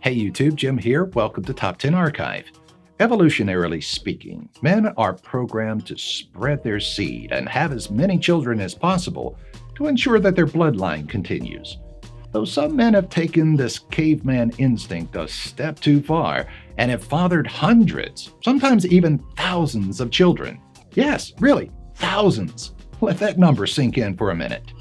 Hey YouTube, Jim here. Welcome to Top 10 Archive. Evolutionarily speaking, men are programmed to spread their seed and have as many children as possible to ensure that their bloodline continues. Though some men have taken this caveman instinct a step too far and have fathered hundreds, sometimes even thousands of children. Yes, really, thousands. Let that number sink in for a minute.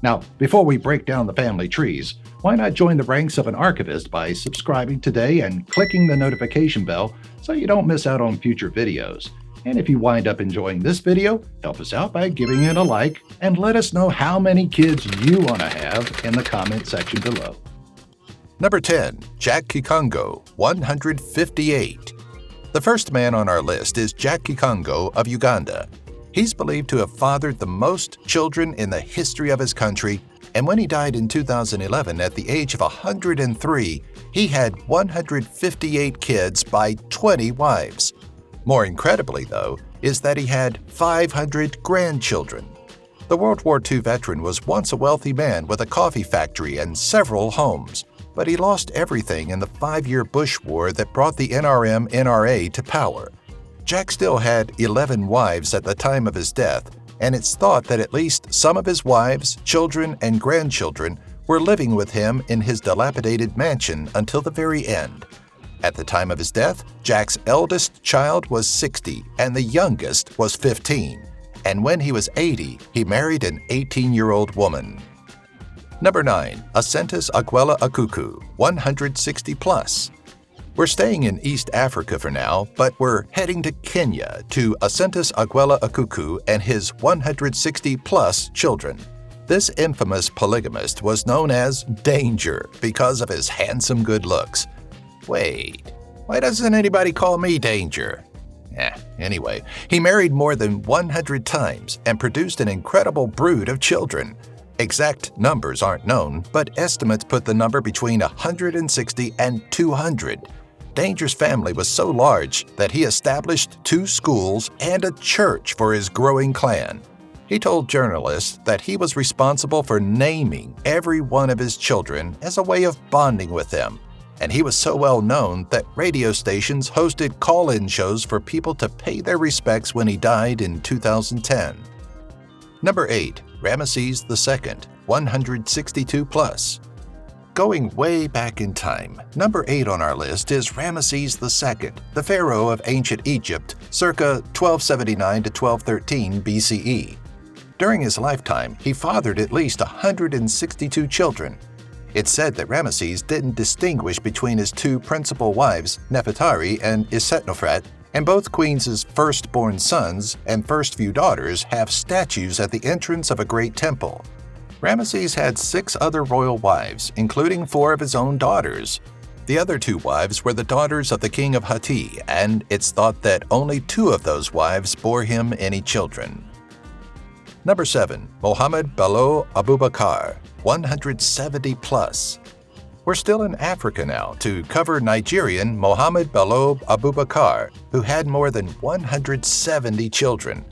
Now, before we break down the family trees, why not join the ranks of an archivist by subscribing today and clicking the notification bell so you don't miss out on future videos. And if you wind up enjoying this video, help us out by giving it a like and let us know how many kids you want to have in the comment section below. Number 10. Jaci Congo, 158. The first man on our list is Jaci Congo of Uganda. He's believed to have fathered the most children in the history of his country, and when he died in 2011 at the age of 103, he had 158 kids by 20 wives. More incredibly, though, is that he had 500 grandchildren. The World War II veteran was once a wealthy man with a coffee factory and several homes, but he lost everything in the 5-year Bush War that brought the NRA to power. Jack still had 11 wives at the time of his death, and it's thought that at least some of his wives, children, and grandchildren were living with him in his dilapidated mansion until the very end. At the time of his death, Jack's eldest child was 60 and the youngest was 15. And when he was 80, he married an 18-year-old woman. Number 9. Ascenta Sequelae, 160 plus. We're staying in East Africa for now, but we're heading to Kenya to Ascenta Sequelae and his 160-plus children. This infamous polygamist was known as Danger because of his handsome good looks. Wait, why doesn't anybody call me Danger? Anyway, he married more than 100 times and produced an incredible brood of children. Exact numbers aren't known, but estimates put the number between 160 and 200. Danger's family was so large that he established 2 schools and a church for his growing clan. He told journalists that he was responsible for naming every one of his children as a way of bonding with them, and he was so well known that radio stations hosted call-in shows for people to pay their respects when he died in 2010. Number 8. Ramses II, 162 plus. Going way back in time, number 8 on our list is Ramses II, the pharaoh of ancient Egypt, circa 1279 to 1213 BCE. During his lifetime, he fathered at least 162 children. It's said that Ramses didn't distinguish between his 2 principal wives, Nefertari and Isetnofret, and both queens' firstborn sons and first few daughters have statues at the entrance of a great temple. Ramses had 6 other royal wives, including 4 of his own daughters. The other 2 wives were the daughters of the king of Hatti, and it's thought that only 2 of those wives bore him any children. Number 7. Mohammed Bello Bakar, 170 plus. We're still in Africa now to cover Nigerian Mohammed Bello Bakar, who had more than 170 children.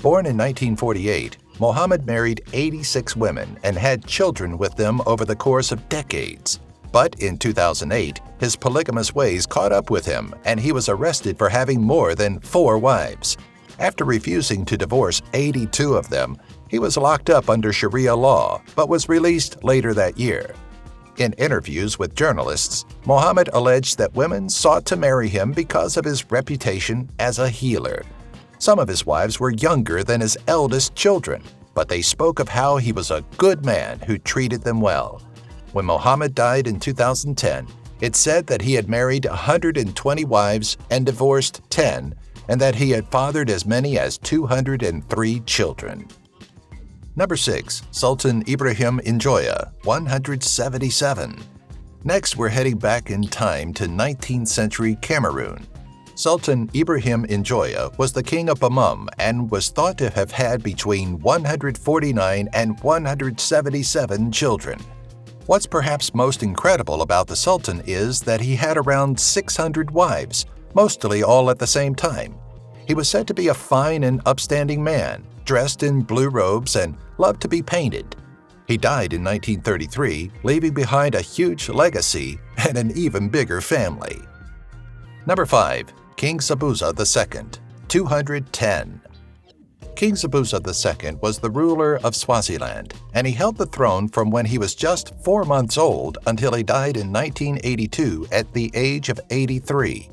Born in 1948, Mohammed married 86 women and had children with them over the course of decades. But in 2008, his polygamous ways caught up with him, and he was arrested for having more than 4 wives. After refusing to divorce 82 of them, he was locked up under Sharia law, but was released later that year. In interviews with journalists, Mohammed alleged that women sought to marry him because of his reputation as a healer. Some of his wives were younger than his eldest children, but they spoke of how he was a good man who treated them well. When Mohammed died in 2010, it's said that he had married 120 wives and divorced 10, and that he had fathered as many as 203 children. Number 6. Sultan Ibrahim Njoya, 177. Next, we're heading back in time to 19th century Cameroon. Sultan Ibrahim Njoya was the king of Bamum and was thought to have had between 149 and 177 children. What's perhaps most incredible about the Sultan is that he had around 600 wives, mostly all at the same time. He was said to be a fine and upstanding man, dressed in blue robes and loved to be painted. He died in 1933, leaving behind a huge legacy and an even bigger family. Number 5. King Sobhuza II, 210. King Sobhuza II was the ruler of Swaziland, and he held the throne from when he was just 4 months old until he died in 1982 at the age of 83.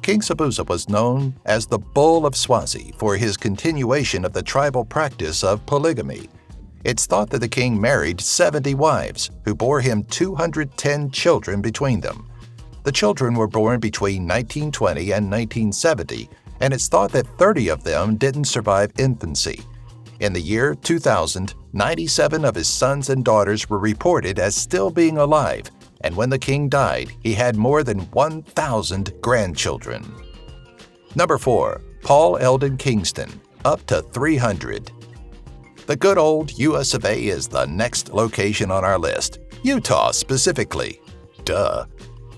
King Sobhuza was known as the Bull of Swazi for his continuation of the tribal practice of polygamy. It's thought that the king married 70 wives, who bore him 210 children between them. The children were born between 1920 and 1970, and it's thought that 30 of them didn't survive infancy. In the year 2000, 97 of his sons and daughters were reported as still being alive, and when the king died, he had more than 1,000 grandchildren. Number 4. Paul Eldon Kingston, up to 300. The good old US of A is the next location on our list, Utah specifically. Duh.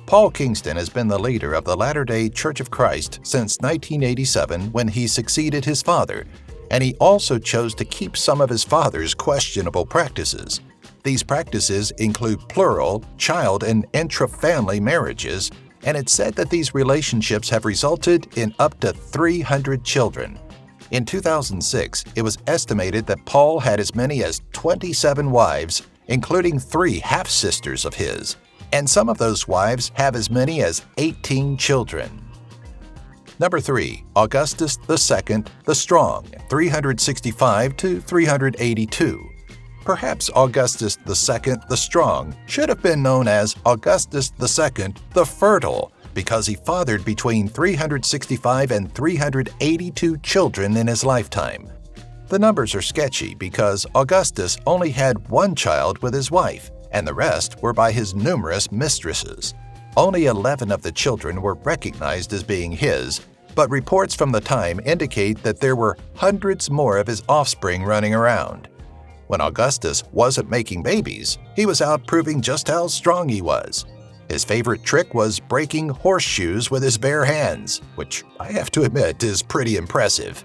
Paul Kingston has been the leader of the Latter-day Church of Christ since 1987 when he succeeded his father, and he also chose to keep some of his father's questionable practices. These practices include plural, child, and intra-family marriages, and it's said that these relationships have resulted in up to 300 children. In 2006, it was estimated that Paul had as many as 27 wives, including 3 half-sisters of his, and some of those wives have as many as 18 children. Number 3. Augustus II The Strong, 365 to 382. Perhaps Augustus II the Strong should have been known as Augustus II the Fertile because he fathered between 365 and 382 children in his lifetime. The numbers are sketchy because Augustus only had 1 child with his wife, and the rest were by his numerous mistresses. Only 11 of the children were recognized as being his, but reports from the time indicate that there were hundreds more of his offspring running around. When Augustus wasn't making babies, he was out proving just how strong he was. His favorite trick was breaking horseshoes with his bare hands, which I have to admit is pretty impressive.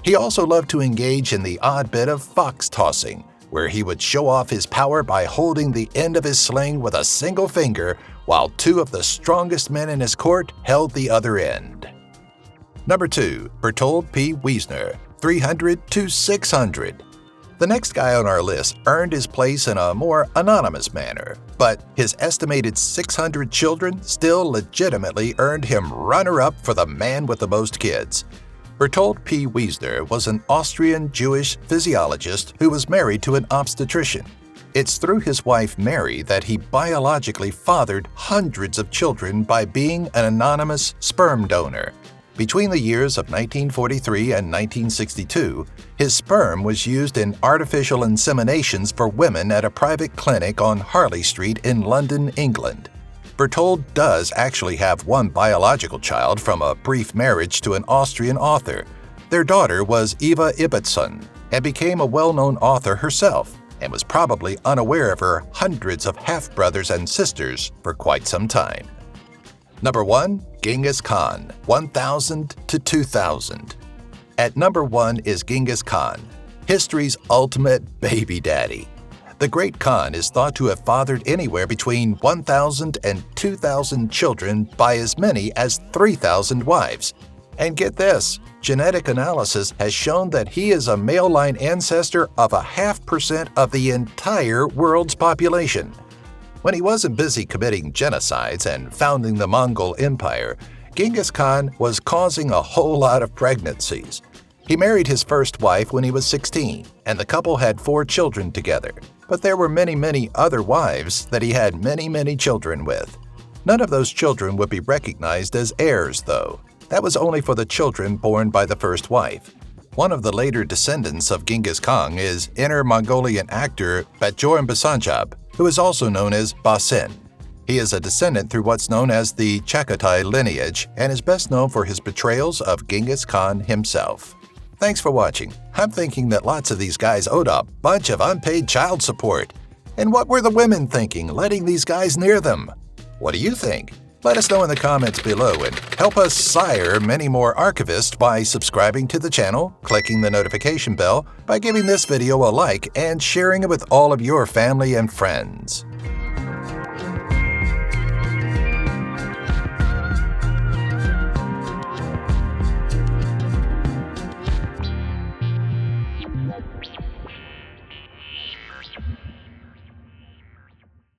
He also loved to engage in the odd bit of fox tossing, where he would show off his power by holding the end of his sling with a single finger while 2 of the strongest men in his court held the other end. Number 2. Berthold P. Wiesner, 300 to 600. The next guy on our list earned his place in a more anonymous manner, but his estimated 600 children still legitimately earned him runner-up for the man with the most kids. Berthold P. Wiesner was an Austrian Jewish physiologist who was married to an obstetrician. It's through his wife Mary that he biologically fathered hundreds of children by being an anonymous sperm donor. Between the years of 1943 and 1962, his sperm was used in artificial inseminations for women at a private clinic on Harley Street in London, England. Berthold does actually have 1 biological child from a brief marriage to an Austrian author. Their daughter was Eva Ibbotson and became a well-known author herself and was probably unaware of her hundreds of half-brothers and sisters for quite some time. Number 1. Genghis Khan, 1000 to 2000. At number 1 is Genghis Khan, history's ultimate baby daddy. The Great Khan is thought to have fathered anywhere between 1,000 and 2,000 children by as many as 3,000 wives. And get this, genetic analysis has shown that he is a male line ancestor of 0.5% of the entire world's population. When he wasn't busy committing genocides and founding the Mongol Empire, Genghis Khan was causing a whole lot of pregnancies. He married his first wife when he was 16, and the couple had 4 children together. But there were many other wives that he had many children with. None of those children would be recognized as heirs, though. That was only for the children born by the first wife. One of the later descendants of Genghis Khan is Inner Mongolian actor Bajorn Basanjab, who is also known as Basin. He is a descendant through what's known as the Chagatai lineage and is best known for his portrayals of Genghis Khan himself. Thanks for watching. I'm thinking that lots of these guys owed a bunch of unpaid child support. And what were the women thinking, letting these guys near them? What do you think? Let us know in the comments below and help us sire many more archivists by subscribing to the channel, clicking the notification bell, by giving this video a like, and sharing it with all of your family and friends.